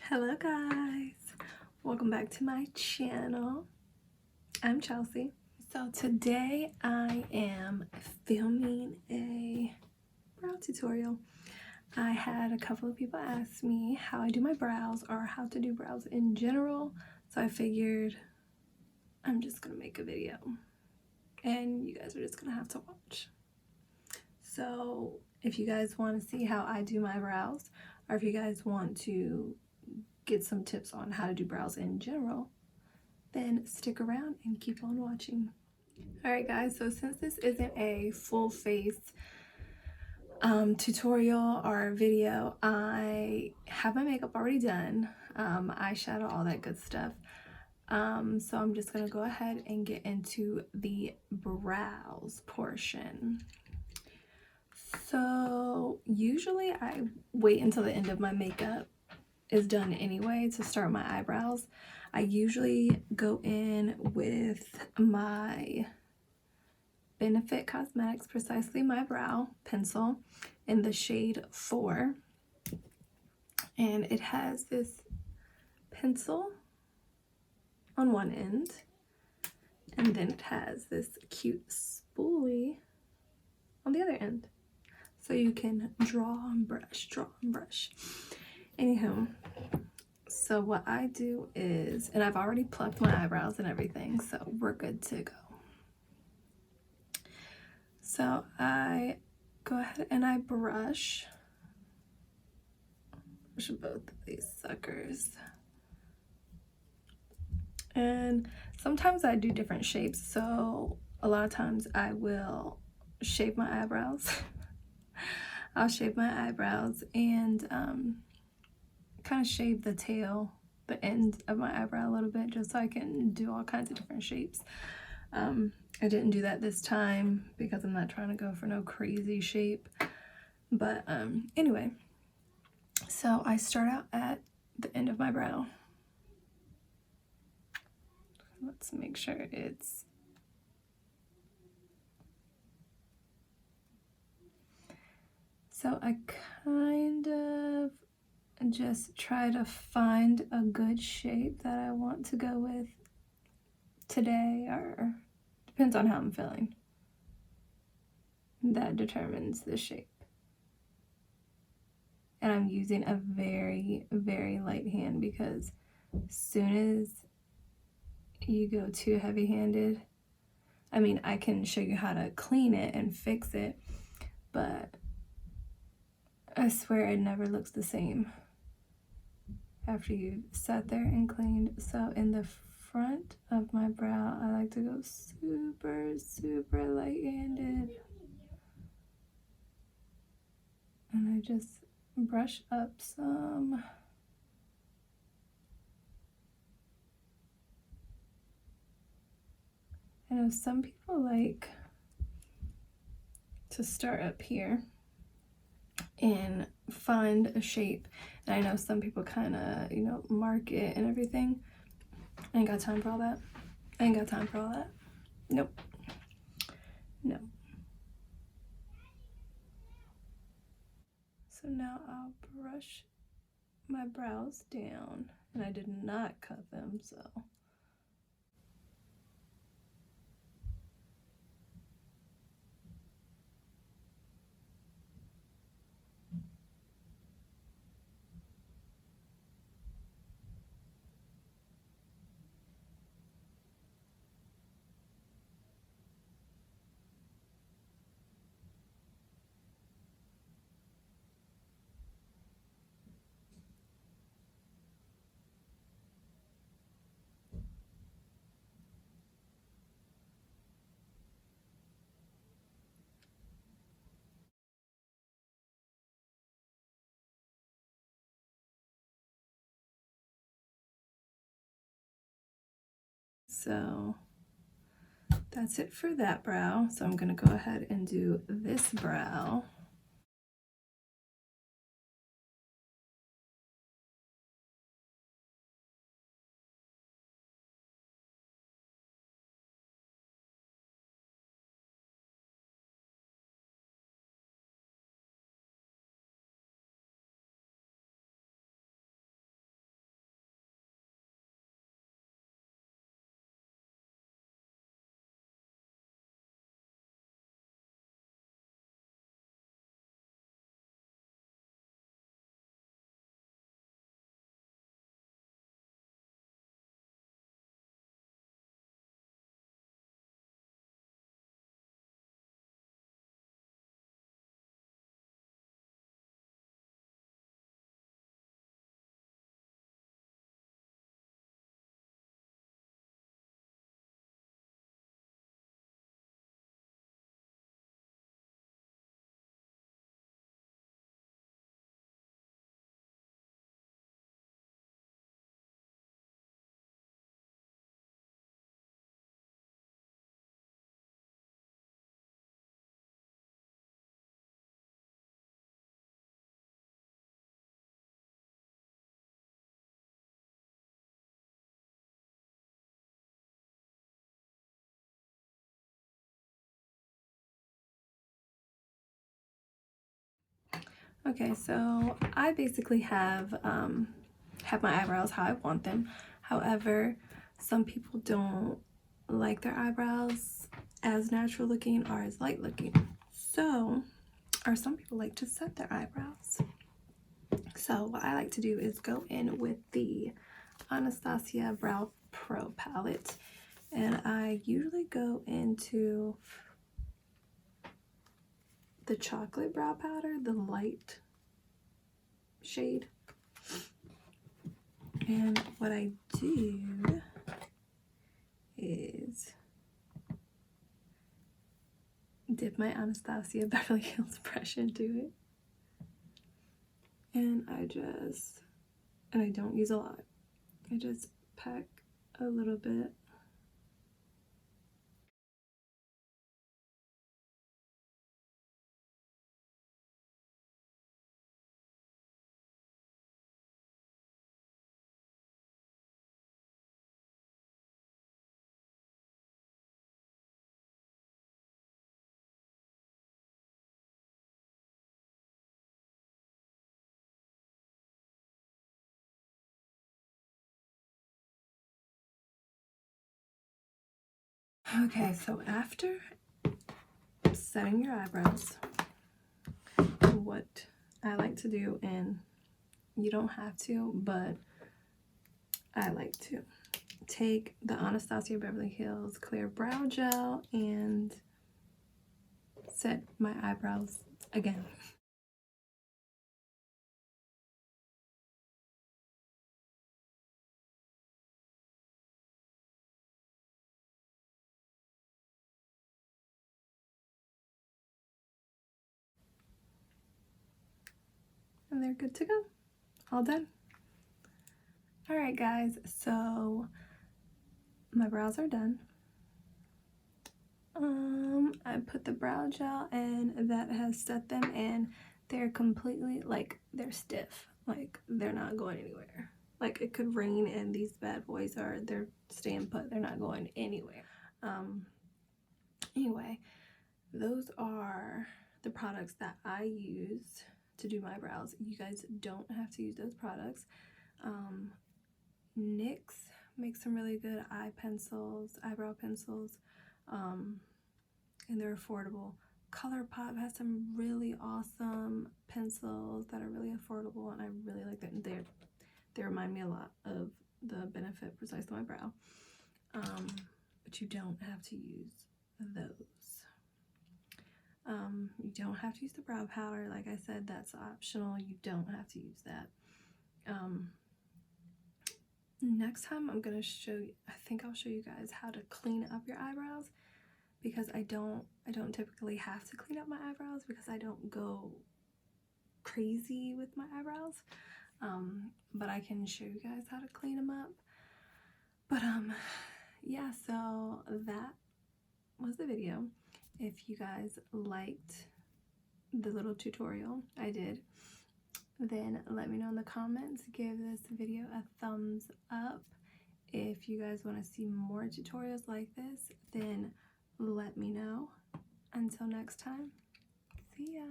Hello guys, welcome back to my channel. I'm Chelsea. So today I am filming a brow tutorial. I had a couple of people ask me how I do my brows or how to do brows in general, so I figured I'm just gonna make a video and you guys are just gonna have to watch. So if you guys want to see how I do my brows, or if you guys want to get some tips on how to do brows in general, then stick around and keep on watching. Alright guys, so since this isn't a full face tutorial or video, I have my makeup already done, eyeshadow, all that good stuff. So I'm just gonna go ahead and get into the brows portion. So usually I wait until the end of my makeup is done anyway to start my eyebrows. I usually go in with my Benefit Cosmetics Precisely My Brow pencil in the shade 4, and it has this pencil on one end, and then it has this cute spoolie on the other end, so you can draw and brush. Anywho, so what I do is, and I've already plucked my eyebrows and everything, so we're good to go. So I go ahead and I brush both of these suckers. And sometimes I do different shapes, so a lot of times I will shape my eyebrows. I'll shape my eyebrows and kind of shave the tail, the end of my eyebrow a little bit, just so I can do all kinds of different shapes. I didn't do that this time because I'm not trying to go for no crazy shape, but anyway, so I start out at the end of my brow. Let's make sure it's so I kind of just try to find a good shape that I want to go with today, or depends on how I'm feeling. That determines the shape. And I'm using a very, very light hand because as soon as you go too heavy-handed, I mean, I can show you how to clean it and fix it, but I swear it never looks the same after you've sat there and cleaned. So in the front of my brow, I like to go super light-handed, and I just brush up some. I know some people like to start up here and find a shape, and I know some people kind of, you know, mark it and everything. I ain't got time for all that. I ain't got time for all that. Nope. No. So now I'll brush my brows down, and I did not cut them, so that's it for that brow. So I'm gonna go ahead and do this brow. Okay, so I basically have my eyebrows how I want them. However, some people don't like their eyebrows as natural looking or as light looking. So, or some people like to set their eyebrows. So what I like to do is go in with the Anastasia Brow Pro palette, and I usually go into the chocolate brow powder, the light shade. And what I do is dip my Anastasia Beverly Hills brush into it, and I don't use a lot. I just pack a little bit. Okay, so after setting your eyebrows, what I like to do, and you don't have to, but I like to take the Anastasia Beverly Hills Clear Brow Gel and set my eyebrows again. And they're good to go. All done. Alright guys, so my brows are done. I put the brow gel in that has set them, and they're completely, like, they're stiff. Like, they're not going anywhere. Like, it could rain and these bad boys they're staying put. They're not going anywhere. Anyway, those are the products that I use to do my brows. You guys don't have to use those products. NYX makes some really good eyebrow pencils, and they're affordable. ColourPop has some really awesome pencils that are really affordable, and I really like them. They remind me a lot of the Benefit Precise to My Brow, but you don't have to use those. You don't have to use the brow powder. Like I said, that's optional. You don't have to use that. Next time I'm gonna show you, I think I'll show you guys how to clean up your eyebrows, because I don't typically have to clean up my eyebrows because I don't go crazy with my eyebrows. But I can show you guys how to clean them up. But yeah, so that was the video. If you guys liked the little tutorial I did, then let me know in the comments. Give this video a thumbs up. If you guys want to see more tutorials like this, then let me know. Until next time, see ya.